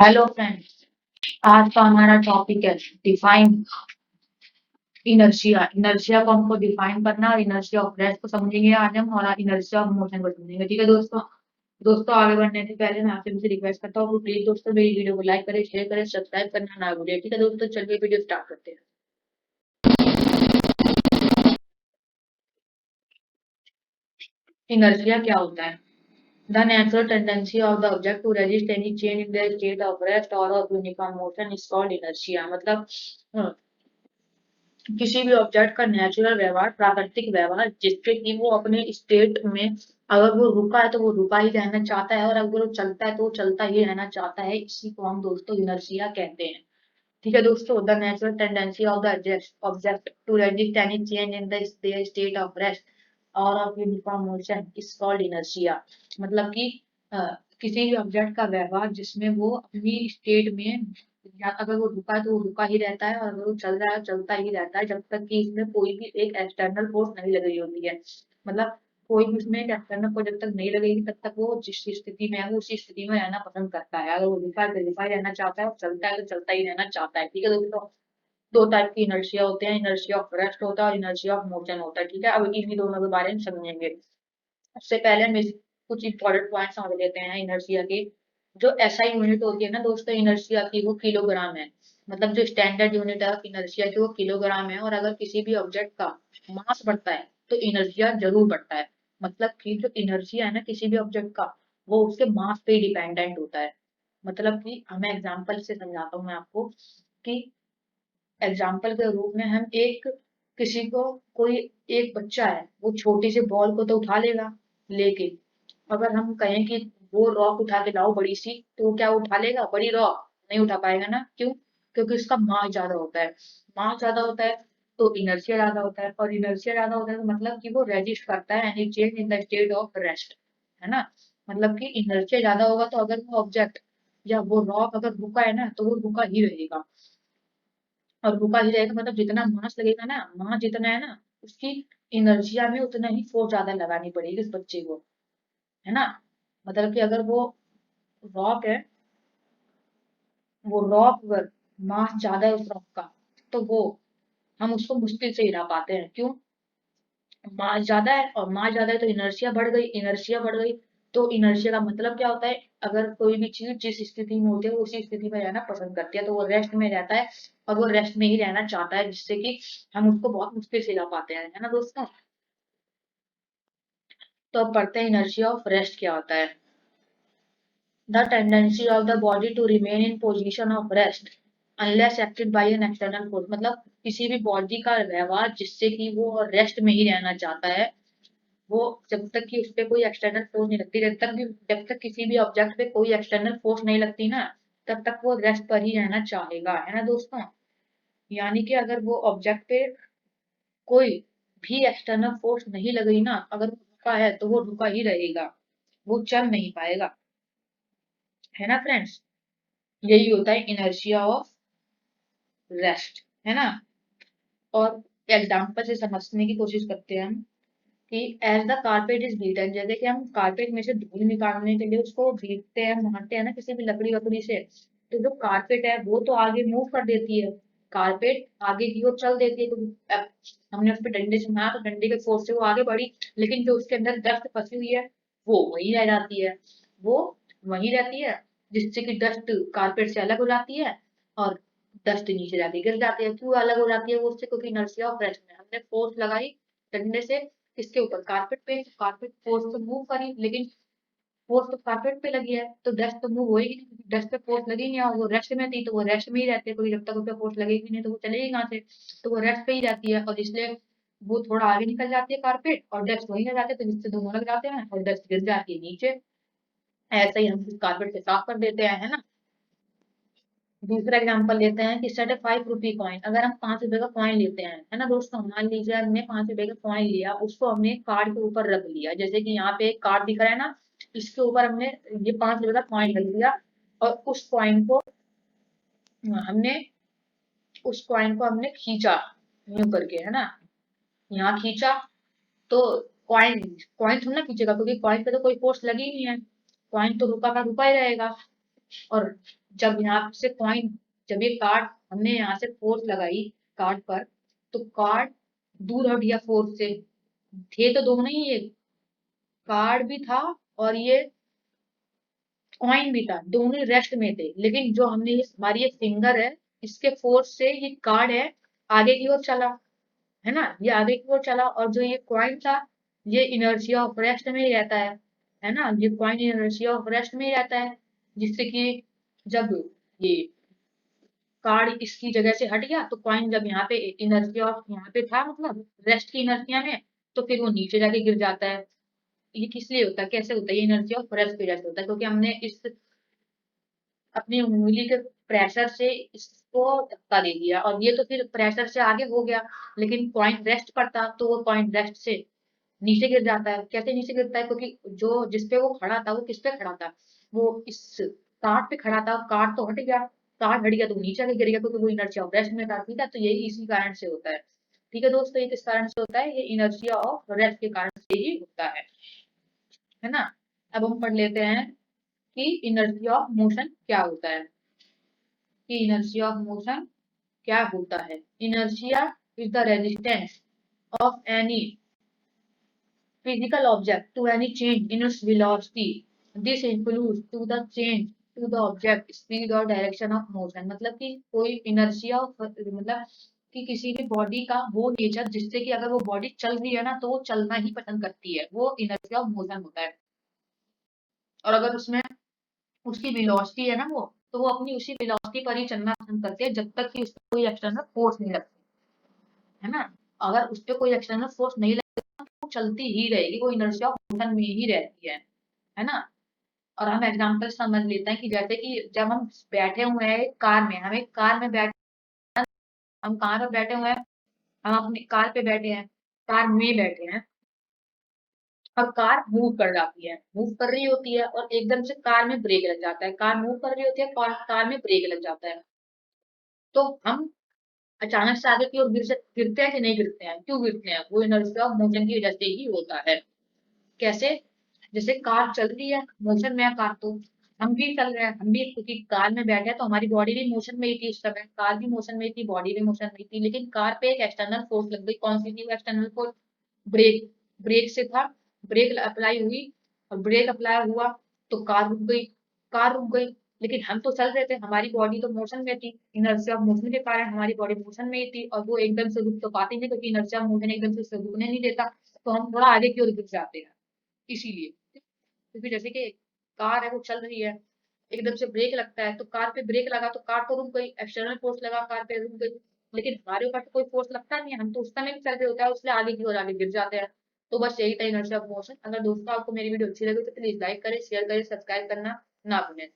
Hello friends. आज का हमारा टॉपिक है डिफाइन इनर्शिया। इनर्शिया को हमको डिफाइन करना और इनर्शिया ऑफ रेस्ट को समझेंगे आज हम, और इनर्शिया ऑफ मोशन को समझेंगे। ठीक है दोस्तों। दोस्तों आगे बढ़ने से पहले मैं आपसे मुझे रिक्वेस्ट करता हूँ, प्लीज दोस्तों मेरी वीडियो को लाइक करें, शेयर करें, सब्सक्राइब करना ना भूलिए। ठीक है दोस्तों, चलिए वीडियो स्टार्ट करते हैं। इनर्शिया क्या होता है? The natural tendency of the object to resist any change in the state of rest और of uniform motion is called inertia. मतलब किसी भी ऑब्जेक्ट का नेचुरल व्यवहार, प्राकृतिक व्यवहार, जिससे कि वो अपने स्टेट में अगर वो रुका है तो वो रुका ही रहना चाहता है, और अगर वो चलता है तो वो चलता ही रहना चाहता है। इसी को हम दोस्तों इनर्शिया कहते हैं। ठीक है दोस्तों, the natural tendency of the object to resist any change in the state of rest और of uniform motion is called inertia. मतलब कि अ, किसी भी ऑब्जेक्ट का व्यवहार जिसमें वो अपनी स्टेट में, या अगर वो रुका है तो वो रुका ही रहता है, और अगर वो चल रहा है चलता ही रहता है, जब तक कि इसमें कोई भी एक एक्सटर्नल फोर्स नहीं लग रही होती है। मतलब कोई भी उसमें एक एक्सटर्नल फोर्स जब तक नहीं लगेगी तब तक वो जिस स्थिति में है वो उसी स्थिति में रहना पसंद करता है। अगर वो रुका है तो रुका ही रहना चाहता है, और चलता है तो चलता ही रहना चाहता है। ठीक है दोस्तों, दो टाइप की इनर्शिया होते हैं, इनर्शिया ऑफ रेस्ट होता है और इनर्शिया ऑफ मोशन होता है। ठीक है, अब इन्हीं दोनों के बारे में समझेंगे। उससे पहले हम कुछ इंपॉर्टेंट पॉइंट समझ लेते हैं इनर्शिया के। जो एसआई यूनिट होती है ना दोस्तों इनर्शिया की, वो किलोग्राम है। मतलब जो स्टैंडर्ड यूनिट है इनर्शिया की वो किलोग्राम है, और अगर किसी भी ऑब्जेक्ट का मास बढ़ता है तो इनर्शिया जरूर बढ़ता है। मतलब कि जो इनर्शिया है ना किसी भी ऑब्जेक्ट का, वो उसके मास पे डिपेंडेंट होता है। मतलब कि हमें एग्जांपल से समझाता हूँ मैं आपको कि एग्जाम्पल के रूप में हम एक किसी को, कोई एक बच्चा है वो छोटी सी बॉल को तो उठा लेगा, लेकिन अगर हम कहें कि वो रॉक उठा के लाओ बड़ी सी, तो वो क्या उठा लेगा? बड़ी रॉक नहीं उठा पाएगा ना। क्यों? क्योंकि उसका मास ज्यादा होता है। मास ज्यादा होता है तो इनर्शिया ज्यादा होता है, और इनर्शिया ज्यादा होता है तो मतलब कि वो रेजिस्ट करता है any change in the state of rest. है ना? मतलब कि इनर्शिया ज्यादा होगा तो अगर वो ऑब्जेक्ट या वो रॉक अगर रुका है ना तो वो रुका ही रहेगा। और रुका ही रहेगा मतलब जितना मास लगेगा ना, मास जितना है ना, उसकी इनर्शिया में उतना ही फोर्स ज्यादा लगानी पड़ेगी उस बच्चे को। है ना? मतलब कि अगर वो रॉक है, वो रॉक अगर मास ज्यादा है उस रॉक का, तो वो हम उसको मुश्किल से हिला पाते हैं। क्यों? मास ज्यादा है, और मास ज्यादा है तो इनर्शिया बढ़ गई, इनर्शिया बढ़ गई। तो इनर्शिया का मतलब क्या होता है? अगर कोई भी चीज जिस स्थिति में होती है वो उसी स्थिति में रहना पसंद करती है, तो वो रेस्ट में रहता है, और वो रेस्ट में ही रहना चाहता है, जिससे कि हम उसको बहुत मुश्किल से ला पाते हैं। है ना दोस्तों? तो अब पढ़ते हैं इनर्शिया ऑफ रेस्ट क्या होता है। The tendency of the body to remain in position of rest unless acted by an external force. मतलब किसी भी बॉडी का व्यवहार जिससे कि वो रेस्ट में ही रहना चाहता है, वो जब तक कि उस पे कोई एक्सटर्नल फोर्स नहीं लगती, जब तक किसी भी ऑब्जेक्ट पे कोई एक्सटर्नल फोर्स नहीं लगती ना, तब तक वो रेस्ट पर ही रहना चाहेगा। है ना दोस्तों? यानी कि अगर वो ऑब्जेक्ट पे कोई भी एक्सटर्नल फोर्स नहीं लग रही ना, अगर वो रुका है तो वो रुका ही रहेगा, वो चल नहीं पाएगा। है ना फ्रेंड्स? यही होता है इनर्शिया ऑफ रेस्ट। है ना? और एग्जाम्पल से समझने की कोशिश करते हैं हम कि as the carpet is beaten, जैसे कि हम कारपेट में से धूल निकालने के लिए उसको बीटते हैं, मारते हैं ना किसी भी लकड़ी वकड़ी से, तो जो कारपेट है वो तो आगे मूव कर देती है, कारपेट आगे की ओर चल देती है। तो अब हमने उस पर डंडे से मारा तो डंडे के फोर्स से वो आगे बढ़ी, लेकिन जो उसके अंदर डस्ट फंसी हुई है वो वही रह जाती है, वो वही रहती है, जिससे कि डस्ट कारपेट से अलग हो जाती है, और डस्ट नीचे जाके गिर जाती है। क्यों अलग हो जाती है वो उससे? क्योंकि इनर्शिया ऑफ रेस्ट में हमने फोर्स लगाई डंडे से किसके ऊपर? कारपेट पे। कारपेट फोर्स तो मूव करी, लेकिन फोर्स तो कारपेट पे लगी है, तो डस्ट तो मूव होएगी नहीं, क्योंकि डस्ट पे फोर्स लगी नहीं, और वो रेस्ट में थी तो वो रेस्ट में ही रहती है, क्योंकि जब तक उस पे फोर्स लगेगी नहीं तो वो चलेगी कहाँ से? तो वो रेस्ट पे ही रहती है, और इसलिए वो थोड़ा आगे निकल जाती है कारपेट, और डस्ट वहीं रह जाते हैं, तो जिससे दोनों लग जाते हैं और डस्ट गिर जाती है नीचे। ऐसे ही हम कारपेट से साफ कर देते हैं। है ना? दूसरा एग्जांपल लेते हैं कि सेट ए 5 रुपी कॉइन। अगर हम 5 रुपए का कॉइन लेते हैं, है ना दोस्तों, मान लीजिए हमने 5 रुपए का कॉइन लिया, उसको हमने कार्ड के ऊपर रख लिया, जैसे कि यहाँ पे एक कार्ड दिख रहा है ना, इसके ऊपर हमने ये 5 रुपए का कॉइन रख दिया, और हमने उस कॉइन को हमने खींचा यूं करके, है ना, यहाँ खींचा, तो कॉइन कॉइन थोड़ा ना खींचेगा, क्योंकि कॉइन पे तो कोई फोर्स लगी ही नहीं है, कॉइन तो रुका का रुका ही रहेगा। और जब यहाँ से कॉइन, जब ये कार्ड हमने यहाँ से फोर्स लगाई कार्ड पर, तो कार्ड दूर हट गया फोर्स से। थे तो दोनों ही, ये कार्ड भी था और ये कॉइन भी था, दोनों रेस्ट में थे। लेकिन जो हमने हमारी ये फिंगर है, इसके फोर्स से ये कार्ड है आगे की ओर चला, है ना, ये आगे की ओर चला। और जो ये कॉइन था, ये इनर्शिया ऑफ रेस्ट में ही रहता है ना, ये कॉइन इनर्शिया ऑफ रेस्ट में ही रहता है, जिससे कि जब ये कार्ड इसकी जगह से हट गया, तो कॉइन जब यहाँ पे इनर्शिया ऑफ यहाँ पे था, मतलब रेस्ट की इनर्शिया में, तो फिर वो नीचे जाके गिर जाता है। ये किस लिए होता है, कैसे होता है, ये इनर्शिया ऑफ रेस्ट की वजह से होता है, क्योंकि हमने इस अपनी उंगली के प्रेशर से इसको धक्का दे दिया, और ये तो फिर प्रेशर से आगे हो गया। लेकिन पॉइंट रेस्ट पर था, तो वो पॉइंट रेस्ट से नीचे गिर जाता है। कैसे नीचे गिरता है, क्योंकि जो जिसपे वो खड़ा था, वो किस पे खड़ा था, वो इस कार्ड पे खड़ा था, कार्ड तो हट गया, कार्ड हट गया तो वो नीचे आके गिर गया, क्योंकि वो इनर्शिया ऑफ रेस्ट में था। ठीक है, तो यही इसी कारण से होता है। ठीक है दोस्तों, ये किस कारण से होता है, ये इनर्शिया ऑफ रेस्ट के कारण से ही होता है ना। अब हम पढ़ लेते हैं कि इनर्शिया ऑफ मोशन क्या होता है, कि इनर्शिया ऑफ मोशन क्या होता है। Inertia is the resistance of any physical object to any change in its velocity. This includes to the change to the object speed or direction of motion। मतलब कि कोई inertia मतलब कि किसी भी बॉडी का वो नेचर जिससे कि अगर वो बॉडी चल रही है ना, तो वो चलना ही पसंद करती है, वो इनर्शिया ऑफ मोशन होता है। और अगर उसमें उसकी वेलोसिटी है ना, वो तो वो अपनी उसी वेलोसिटी पर ही चलना पसंद करती है, जब तक कि उस पर कोई एक्सटर्नल फोर्स नहीं लगती, है ना। अगर उस पर कोई एक्सटर्नल फोर्स नहीं लगता, तो वो चलती ही रहेगी, वो इनर्शिया ऑफ मोशन में ही रहती है ना। और हम एग्जांपल समझ लेते हैं कि जैसे कि जब हम बैठे हुए हैं कार में, हम एक कार में बैठे, हम कार में बैठे हुए हैं, हम अपनी कार पे बैठे हैं, कार में बैठे हैं, और कार मूव कर जाती है, मूव कर रही होती है, और एकदम से कार में ब्रेक लग जाता है, कार मूव कर रही होती है, कार में ब्रेक लग जाता है। तो हम अचानक से आगे की ओर गिरते हैं कि नहीं गिरते हैं, क्यों गिरते हैं, वो इनर्शिया ऑफ मोशन की वजह से ही होता है। कैसे, जैसे कार चल रही है, मोशन में है कार, तो हम भी चल रहे हैं, हम भी, क्योंकि कार में बैठे हैं तो हमारी बॉडी भी मोशन में ही थी, उस समय कार भी मोशन में थी, बॉडी भी मोशन में थी। लेकिन कार पे एक एक्सटर्नल फोर्स लग गई, कौन सी थी वो एक्सटर्नल फोर्स, ब्रेक, ब्रेक से था, ब्रेक अप्लाई हुई, और ब्रेक अप्लाई हुआ तो कार रुक गई, कार रुक गई। लेकिन हम तो चल रहे थे, हमारी बॉडी तो मोशन में थी, इनर्शिया ऑफ मोशन के कारण हमारी बॉडी मोशन में ही थी, और वो एकदम से रुक तो पाती नहीं, क्योंकि इनर्शिया ऑफ मोशन एकदम से रुकने नहीं देता, तो हम थोड़ा आगे की ओर गिर जाते हैं इसीलिए। क्योंकि जैसे कि कार है, वो चल रही है, एकदम से ब्रेक लगता है, तो कार पे ब्रेक लगा तो कार तो रुक गई, एक्सटर्नल फोर्स लगा, कार पे रुक गई। लेकिन हमारे ऊपर तो कोई फोर्स लगता नहीं है, हम तो उस समय भी चल रहे होता है, उससे आगे की ओर आगे गिर जाते हैं। तो बस यही था इनर्शिया ऑफ मोशन। अगर दोस्तों आपको मेरी वीडियो अच्छी लगी तो प्लीज लाइक करें, शेयर करें, सब्सक्राइब करना ना भूलें।